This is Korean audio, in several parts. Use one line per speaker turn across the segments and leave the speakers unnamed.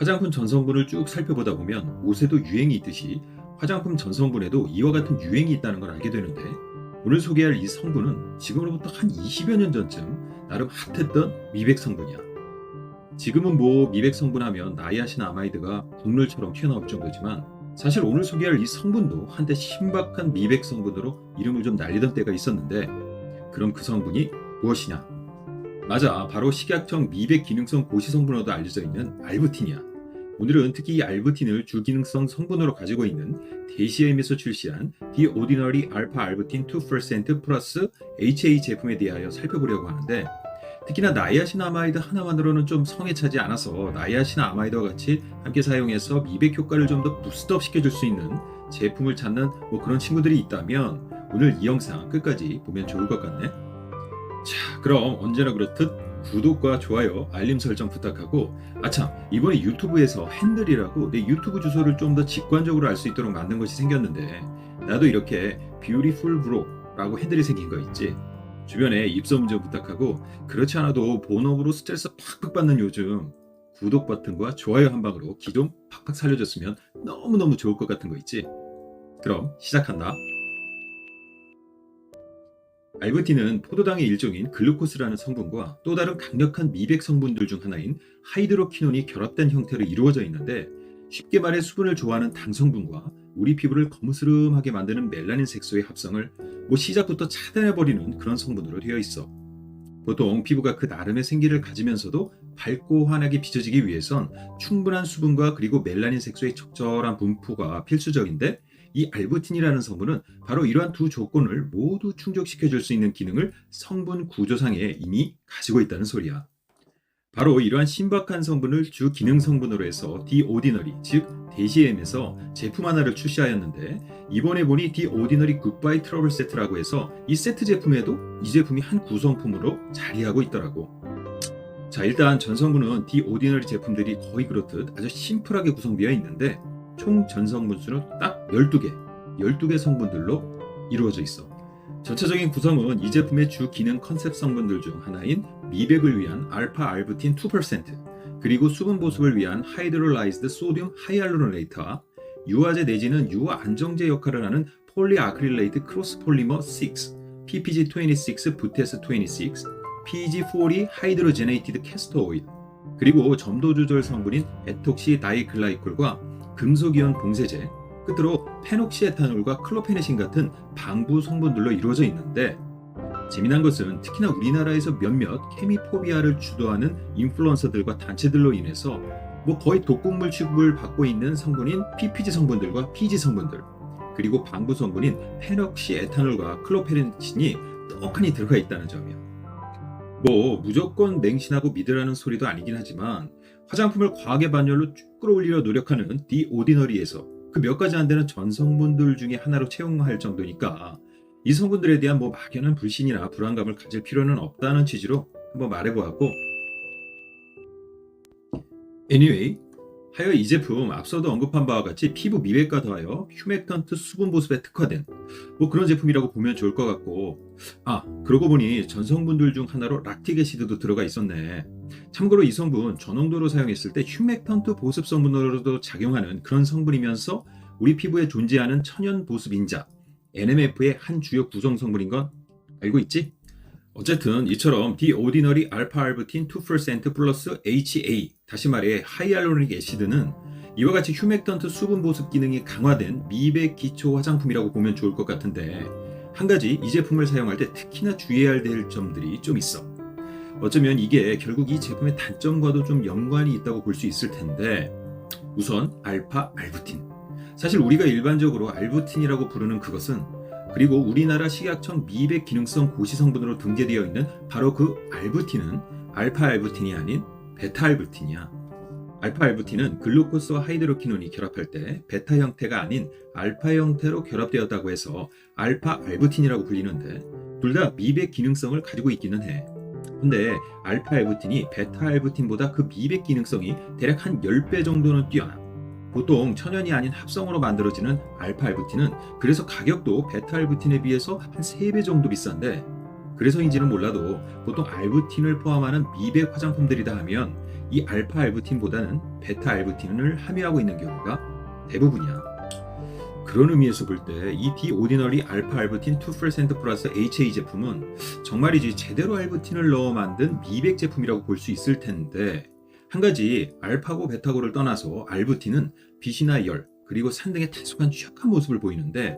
화장품 전성분을 쭉 살펴보다 보면 옷에도 유행이 있듯이 화장품 전성분에도 이와 같은 유행이 있다는 걸 알게 되는데, 오늘 소개할 이 성분은 지금으로부터 한 20여 년 전쯤 나름 핫했던 미백 성분이야. 지금은 뭐 미백 성분 하면 나이아신아마이드가 국룰처럼 튀어나올 정도지만, 사실 오늘 소개할 이 성분도 한때 신박한 미백 성분으로 이름을 좀 날리던 때가 있었는데, 그럼 그 성분이 무엇이냐? 맞아, 바로 식약청 미백 기능성 고시 성분으로도 알려져 있는 알부틴이야. 오늘은 특히 이 알부틴을 주기능성 성분으로 가지고 있는 대시엠에서 출시한 The Ordinary Alpha Arbutin 2% 플러스 HA 제품에 대하여 살펴보려고 하는데, 특히나 나이아신아마이드 하나만으로는 좀 성에 차지 않아서 나이아신아마이드와 같이 함께 사용해서 미백 효과를 좀 더 부스트업 시켜줄 수 있는 제품을 찾는 그런 친구들이 있다면 오늘 이 영상 끝까지 보면 좋을 것 같네. 자, 그럼 언제나 그렇듯 구독과 좋아요, 알림 설정 부탁하고, 아참, 이번에 유튜브에서 핸들이라고 내 유튜브 주소를 좀 더 직관적으로 알 수 있도록 만든 것이 생겼는데, 나도 이렇게 Beautiful Bro라고 핸들이 생긴 거 있지. 주변에 입소문 좀 부탁하고, 그렇지 않아도 본업으로 스트레스 팍팍 받는 요즘 구독 버튼과 좋아요 한 방으로 기 좀 팍팍 살려줬으면 너무너무 좋을 것 같은 거 있지. 그럼 시작한다. 알부틴은 포도당의 일종인 글루코스라는 성분과 또 다른 강력한 미백 성분들 중 하나인 하이드로퀴논이 결합된 형태로 이루어져 있는데, 쉽게 말해 수분을 좋아하는 당 성분과 우리 피부를 거무스름하게 만드는 멜라닌 색소의 합성을 시작부터 차단해버리는 그런 성분으로 되어 있어. 보통 피부가 그 나름의 생기를 가지면서도 밝고 환하게 빚어지기 위해선 충분한 수분과 그리고 멜라닌 색소의 적절한 분포가 필수적인데, 이 알부틴이라는 성분은 바로 이러한 두 조건을 모두 충족시켜줄 수 있는 기능을 성분 구조상에 이미 가지고 있다는 소리야. 바로 이러한 신박한 성분을 주 기능 성분으로 해서 The Ordinary, 즉 대시엠에서 제품 하나를 출시하였는데, 이번에 보니 The Ordinary Goodbye Trouble 세트라고 해서 이 세트 제품에도 이 제품이 한 구성품으로 자리하고 있더라고. 자, 일단 전성분은 The Ordinary 제품들이 거의 그렇듯 아주 심플하게 구성되어 있는데, 총 전성분 수는 딱 12개 성분들로 이루어져 있어. 전체적인 구성은 이 제품의 주 기능 컨셉 성분들 중 하나인 미백을 위한 알파 알부틴 2%, 그리고 수분 보습을 위한 하이드롤라이즈드 소듐 하이알루로네이트와 유화제 내지는 유화 안정제 역할을 하는 폴리아크릴레이트 크로스 폴리머 6, PPG26 부테스 26, PG40 하이드로제네이티드 캐스터 오일, 그리고 점도 조절 성분인 에톡시 다이글라이콜과 금속이온 봉쇄제, 끝으로 페녹시에탄올과 클로페네신 같은 방부 성분들로 이루어져 있는데, 재미난 것은 특히나 우리나라에서 몇몇 케미포비아를 주도하는 인플루언서들과 단체들로 인해서 거의 독극물 취급을 받고 있는 성분인 PPG 성분들과 PG 성분들, 그리고 방부 성분인 페녹시에탄올과 클로페네신이 떡하니 들어가 있다는 점이야. 무조건 맹신하고 믿으라는 소리도 아니긴 하지만, 화장품을 과학의 반열로 쭉 끌어올리려 노력하는 The Ordinary에서 그 몇 가지 안 되는 전성분들 중에 하나로 채용할 정도니까 이 성분들에 대한 막연한 불신이나 불안감을 가질 필요는 없다는 취지로 한번 말해보았고, anyway, 하여 이 제품 앞서도 언급한 바와 같이 피부 미백과 더하여 휴맥턴트 수분 보습에 특화된 그런 제품이라고 보면 좋을 것 같고, 그러고 보니 전성분들 중 하나로 락틱 애시드도 들어가 있었네. 참고로 이 성분 저농도로 사용했을 때 휴맥턴트 보습 성분으로도 작용하는 그런 성분이면서 우리 피부에 존재하는 천연 보습 인자 NMF의 한 주요 구성 성분인 건 알고 있지? 어쨌든 이처럼 The Ordinary Alpha Arbutin 2% 플러스 HA, 다시 말해 하이알루로닉 애시드는 이와 같이 휴맥턴트 수분 보습 기능이 강화된 미백 기초 화장품이라고 보면 좋을 것 같은데, 한 가지 이 제품을 사용할 때 특히나 주의해야 될 점들이 좀 있어. 어쩌면 이게 결국 이 제품의 단점과도 좀 연관이 있다고 볼 수 있을 텐데, 우선 알파 알부틴. 사실 우리가 일반적으로 알부틴이라고 부르는 그것은, 그리고 우리나라 식약청 미백 기능성 고시 성분으로 등재되어 있는 바로 그 알부틴은 알파 알부틴이 아닌 베타 알부틴이야. 알파 알부틴은 글루코스와 하이드로퀴논이 결합할 때 베타 형태가 아닌 알파 형태로 결합되었다고 해서 알파 알부틴이라고 불리는데, 둘 다 미백 기능성을 가지고 있기는 해. 근데 알파 알부틴이 베타 알부틴보다 그 미백 기능성이 대략 한 10배 정도는 뛰어나. 보통 천연이 아닌 합성으로 만들어지는 알파 알부틴은 그래서 가격도 베타 알부틴에 비해서 한 3배 정도 비싼데, 그래서인지는 몰라도 보통 알부틴을 포함하는 미백 화장품들이다 하면 이 알파 알부틴보다는 베타 알부틴을 함유하고 있는 경우가 대부분이야. 그런 의미에서 볼 때 이 디오디너리 알파 알부틴 2% 플러스 HA 제품은 정말이지 제대로 알부틴을 넣어 만든 미백 제품이라고 볼 수 있을 텐데, 한 가지 알파고 베타고를 떠나서 알부틴은 빛이나 열 그리고 산 등의 다소간 취약한 모습을 보이는데,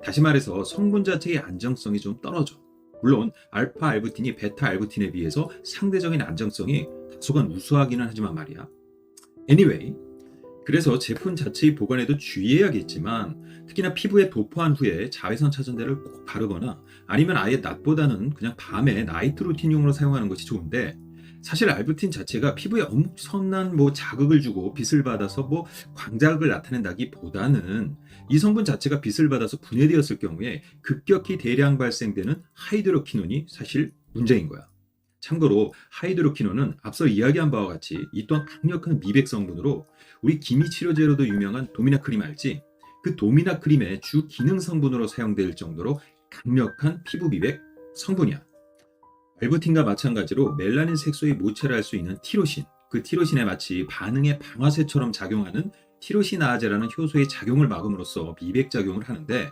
다시 말해서 성분 자체의 안정성이 좀 떨어져. 물론 알파 알부틴이 베타 알부틴에 비해서 상대적인 안정성이 다소간 우수하기는 하지만 말이야. Anyway, 그래서 제품 자체의 보관에도 주의해야겠지만, 특히나 피부에 도포한 후에 자외선 차단제를 꼭 바르거나 아니면 아예 낮보다는 그냥 밤에 나이트 루틴용으로 사용하는 것이 좋은데, 사실 알부틴 자체가 피부에 엄청난 자극을 주고 빛을 받아서 광자극을 나타낸다기보다는 이 성분 자체가 빛을 받아서 분해되었을 경우에 급격히 대량 발생되는 하이드로키논이 사실 문제인 거야. 참고로 하이드로키논은 앞서 이야기한 바와 같이 이 또한 강력한 미백 성분으로 우리 기미 치료제로도 유명한 도미나 크림 알지? 그 도미나 크림의 주 기능 성분으로 사용될 정도로 강력한 피부 미백 성분이야. 알부틴과 마찬가지로 멜라닌 색소의 모체를 할 수 있는 티로신, 그 티로신에 마치 반응의 방아쇠처럼 작용하는 티로시나아제라는 효소의 작용을 막음으로써 미백 작용을 하는데,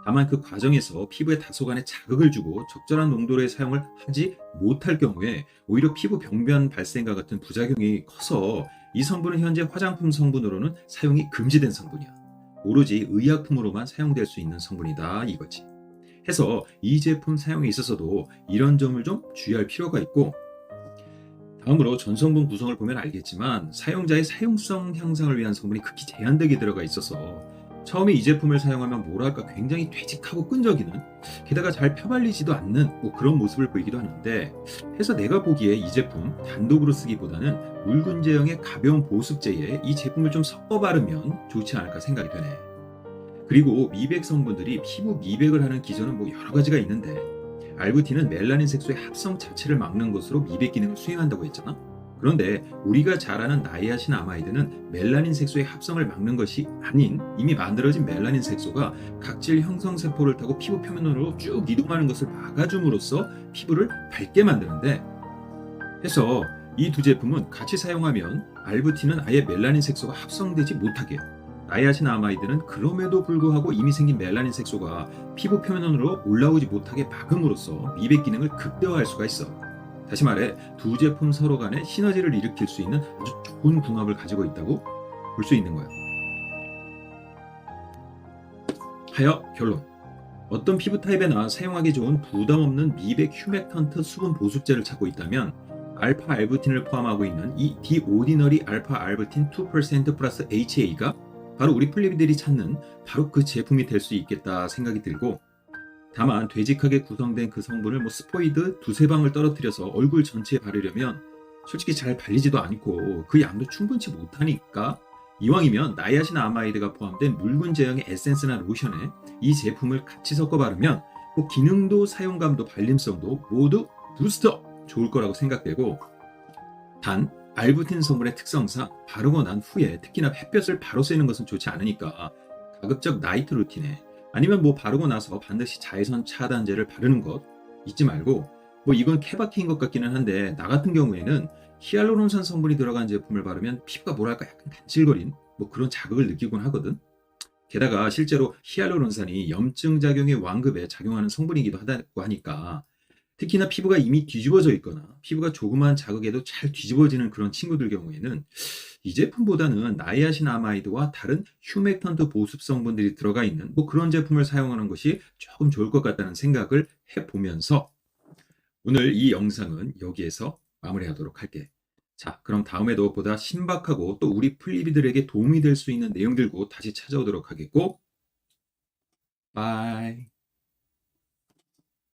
다만 그 과정에서 피부에 다소간의 자극을 주고 적절한 농도로의 사용을 하지 못할 경우에 오히려 피부 병변 발생과 같은 부작용이 커서 이 성분은 현재 화장품 성분으로는 사용이 금지된 성분이야. 오로지 의약품으로만 사용될 수 있는 성분이다 이거지. 해서 이 제품 사용에 있어서도 이런 점을 좀 주의할 필요가 있고, 다음으로 전성분 구성을 보면 알겠지만 사용자의 사용성 향상을 위한 성분이 극히 제한되게 들어가 있어서 처음에 이 제품을 사용하면 뭐랄까 굉장히 되직하고 끈적이는, 게다가 잘 펴발리지도 않는 그런 모습을 보이기도 하는데, 해서 내가 보기에 이 제품 단독으로 쓰기보다는 묽은 제형의 가벼운 보습제에 이 제품을 좀 섞어 바르면 좋지 않을까 생각이 되네. 그리고 미백 성분들이 피부 미백을 하는 기전은 여러 가지가 있는데, 알부틴은 멜라닌 색소의 합성 자체를 막는 것으로 미백 기능을 수행한다고 했잖아. 그런데 우리가 잘 아는 나이아신 아마이드는 멜라닌 색소의 합성을 막는 것이 아닌 이미 만들어진 멜라닌 색소가 각질 형성 세포를 타고 피부 표면으로 쭉 이동하는 것을 막아줌으로써 피부를 밝게 만드는데, 해서 이 두 제품은 같이 사용하면 알부틴은 아예 멜라닌 색소가 합성되지 못하게, 나이아신 아마이드는 그럼에도 불구하고 이미 생긴 멜라닌 색소가 피부 표면으로 올라오지 못하게 막음으로써 미백 기능을 극대화할 수가 있어. 다시 말해 두 제품 서로 간에 시너지를 일으킬 수 있는 아주 좋은 궁합을 가지고 있다고 볼 수 있는 거야. 하여 결론. 어떤 피부 타입에나 사용하기 좋은 부담 없는 미백 휴맥턴트 수분 보습제를 찾고 있다면 알파 알부틴을 포함하고 있는 이 디오디너리 알파 알부틴 2% 플러스 HA가 바로 우리 플리비들이 찾는 바로 그 제품이 될 수 있겠다 생각이 들고, 다만 되직하게 구성된 그 성분을 스포이드 두세 방울 떨어뜨려서 얼굴 전체에 바르려면 솔직히 잘 발리지도 않고 그 양도 충분치 못하니까, 이왕이면 나이아신 아마이드가 포함된 묽은 제형의 에센스나 로션에 이 제품을 같이 섞어 바르면 기능도 사용감도 발림성도 모두 부스터 좋을 거라고 생각되고, 단 알부틴 성분의 특성상 바르고 난 후에 특히나 햇볕을 바로 쐬는 것은 좋지 않으니까 가급적 나이트 루틴에 아니면 바르고 나서 반드시 자외선 차단제를 바르는 것 잊지 말고, 이건 케바케인 것 같기는 한데 나 같은 경우에는 히알루론산 성분이 들어간 제품을 바르면 피부가 뭐랄까 약간 간질거린 그런 자극을 느끼곤 하거든. 게다가 실제로 히알루론산이 염증 작용의 완급에 작용하는 성분이기도 하다고 하니까, 특히나 피부가 이미 뒤집어져 있거나 피부가 조그만 자극에도 잘 뒤집어지는 그런 친구들 경우에는 이 제품보다는 나이아신 아마이드와 다른 휴맥턴트 보습 성분들이 들어가 있는 그런 제품을 사용하는 것이 조금 좋을 것 같다는 생각을 해보면서 오늘 이 영상은 여기에서 마무리하도록 할게. 자, 그럼 다음에도 보다 신박하고 또 우리 플리비들에게 도움이 될 수 있는 내용 들고 다시 찾아오도록 하겠고, 바이.